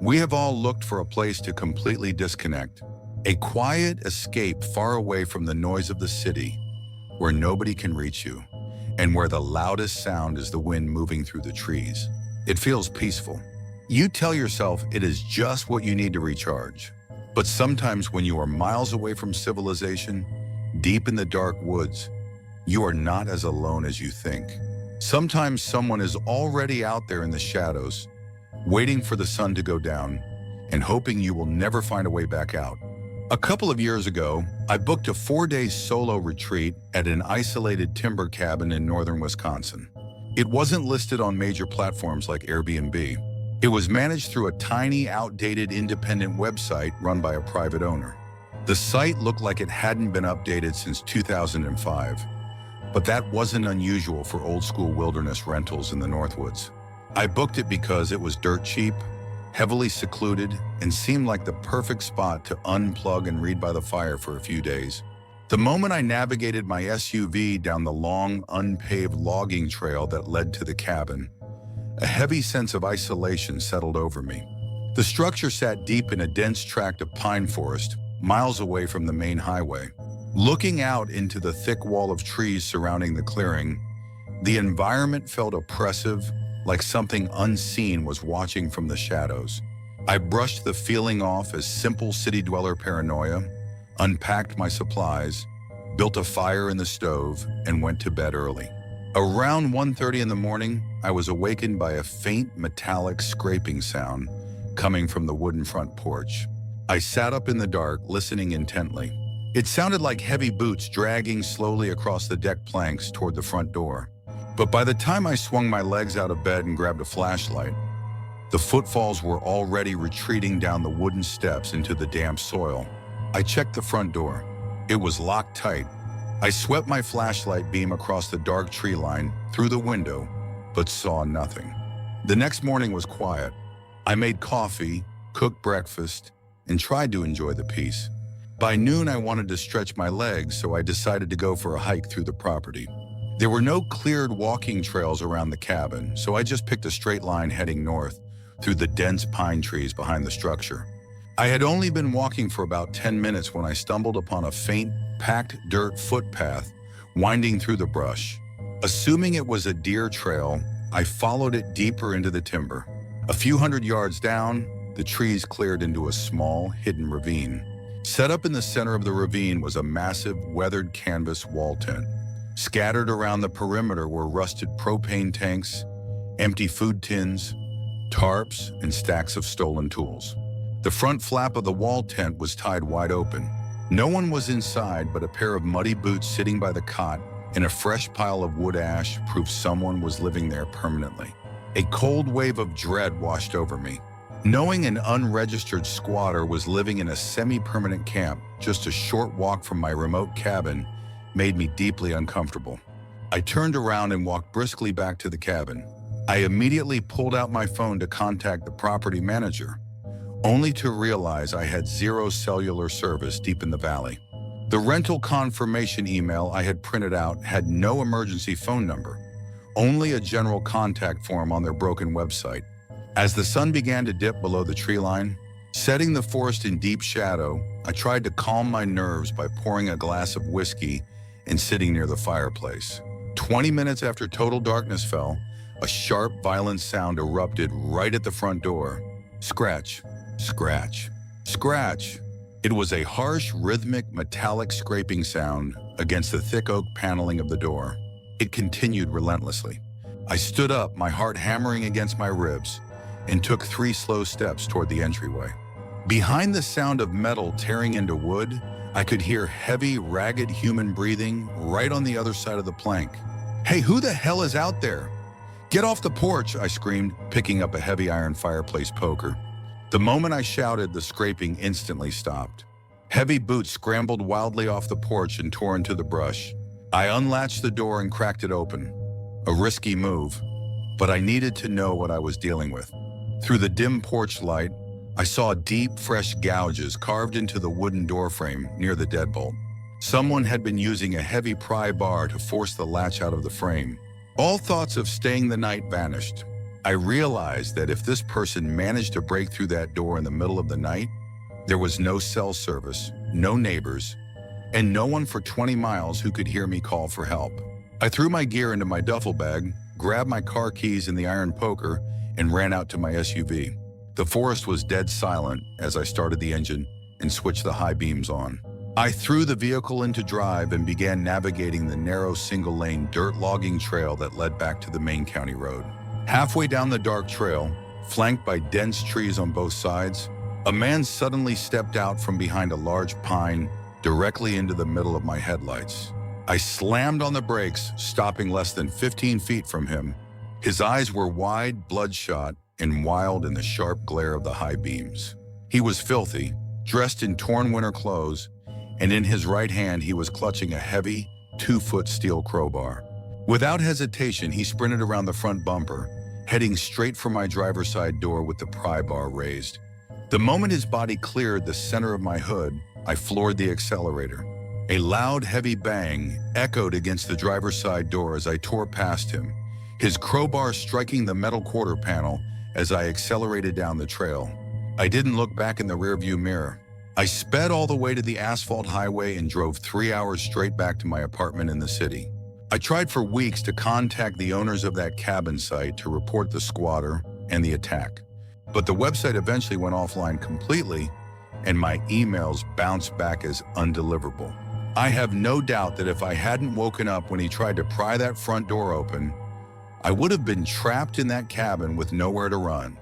We have all looked for a place to completely disconnect, a quiet escape far away from the noise of the city, where nobody can reach you, and where the loudest sound is the wind moving through the trees. It feels peaceful. You tell yourself it is just what you need to recharge. But sometimes when you are miles away from civilization, deep in the dark woods, you are not as alone as you think. Sometimes someone is already out there in the shadows, waiting for the sun to go down and hoping you will never find a way back out. A couple of years ago, I booked a 4-day solo retreat at an isolated timber cabin in northern Wisconsin. It wasn't listed on major platforms like Airbnb. It was managed through a tiny, outdated, independent website run by a private owner. The site looked like it hadn't been updated since 2005, but that wasn't unusual for old-school wilderness rentals in the Northwoods. I booked it because it was dirt cheap, heavily secluded, and seemed like the perfect spot to unplug and read by the fire for a few days. The moment I navigated my SUV down the long, unpaved logging trail that led to the cabin, a heavy sense of isolation settled over me. The structure sat deep in a dense tract of pine forest, miles away from the main highway. Looking out into the thick wall of trees surrounding the clearing, the environment felt oppressive, like something unseen was watching from the shadows. I brushed the feeling off as simple city dweller paranoia, unpacked my supplies, built a fire in the stove, and went to bed early. Around 1:30 in the morning, I was awakened by a faint metallic scraping sound coming from the wooden front porch. I sat up in the dark, listening intently. It sounded like heavy boots dragging slowly across the deck planks toward the front door. But by the time I swung my legs out of bed and grabbed a flashlight, the footfalls were already retreating down the wooden steps into the damp soil. I checked the front door. It was locked tight. I swept my flashlight beam across the dark tree line through the window, but saw nothing. The next morning was quiet. I made coffee, cooked breakfast, and tried to enjoy the peace. By noon, I wanted to stretch my legs, so I decided to go for a hike through the property. There were no cleared walking trails around the cabin, so I just picked a straight line heading north through the dense pine trees behind the structure. I had only been walking for about 10 minutes when I stumbled upon a faint, packed dirt footpath winding through the brush. Assuming it was a deer trail, I followed it deeper into the timber. A few hundred yards down, the trees cleared into a small, hidden ravine. Set up in the center of the ravine was a massive, weathered canvas wall tent. Scattered around the perimeter were rusted propane tanks, empty food tins, tarps, and stacks of stolen tools. The front flap of the wall tent was tied wide open. No one was inside, but a pair of muddy boots sitting by the cot and a fresh pile of wood ash proved someone was living there permanently. A cold wave of dread washed over me. Knowing an unregistered squatter was living in a semi-permanent camp just a short walk from my remote cabin made me deeply uncomfortable. I turned around and walked briskly back to the cabin. I immediately pulled out my phone to contact the property manager, only to realize I had zero cellular service deep in the valley. The rental confirmation email I had printed out had no emergency phone number, only a general contact form on their broken website. As the sun began to dip below the tree line, setting the forest in deep shadow, I tried to calm my nerves by pouring a glass of whiskey and sitting near the fireplace. 20 minutes after total darkness fell, a sharp, violent sound erupted right at the front door. Scratch, scratch, scratch. It was a harsh, rhythmic, metallic scraping sound against the thick oak paneling of the door. It continued relentlessly. I stood up, my heart hammering against my ribs, and took 3 slow steps toward the entryway. Behind the sound of metal tearing into wood, I could hear heavy, ragged human breathing right on the other side of the plank. "Hey, who the hell is out there? Get off the porch," I screamed, picking up a heavy iron fireplace poker. The moment I shouted, the scraping instantly stopped. Heavy boots scrambled wildly off the porch and tore into the brush. I unlatched the door and cracked it open. A risky move, but I needed to know what I was dealing with. Through the dim porch light, I saw deep, fresh gouges carved into the wooden doorframe near the deadbolt. Someone had been using a heavy pry bar to force the latch out of the frame. All thoughts of staying the night vanished. I realized that if this person managed to break through that door in the middle of the night, there was no cell service, no neighbors, and no one for 20 miles who could hear me call for help. I threw my gear into my duffel bag, grabbed my car keys and the iron poker, and ran out to my SUV. The forest was dead silent as I started the engine and switched the high beams on. I threw the vehicle into drive and began navigating the narrow single-lane dirt logging trail that led back to the main county road. Halfway down the dark trail, flanked by dense trees on both sides, a man suddenly stepped out from behind a large pine directly into the middle of my headlights. I slammed on the brakes, stopping less than 15 feet from him. His eyes were wide, bloodshot, and wild in the sharp glare of the high beams. He was filthy, dressed in torn winter clothes, and in his right hand he was clutching a heavy, 2-foot steel crowbar. Without hesitation, he sprinted around the front bumper, heading straight for my driver's side door with the pry bar raised. The moment his body cleared the center of my hood, I floored the accelerator. A loud, heavy bang echoed against the driver's side door as I tore past him, his crowbar striking the metal quarter panel as I accelerated down the trail. I didn't look back in the rearview mirror. I sped all the way to the asphalt highway and drove 3 hours straight back to my apartment in the city. I tried for weeks to contact the owners of that cabin site to report the squatter and the attack, but the website eventually went offline completely and my emails bounced back as undeliverable. I have no doubt that if I hadn't woken up when he tried to pry that front door open, I would have been trapped in that cabin with nowhere to run.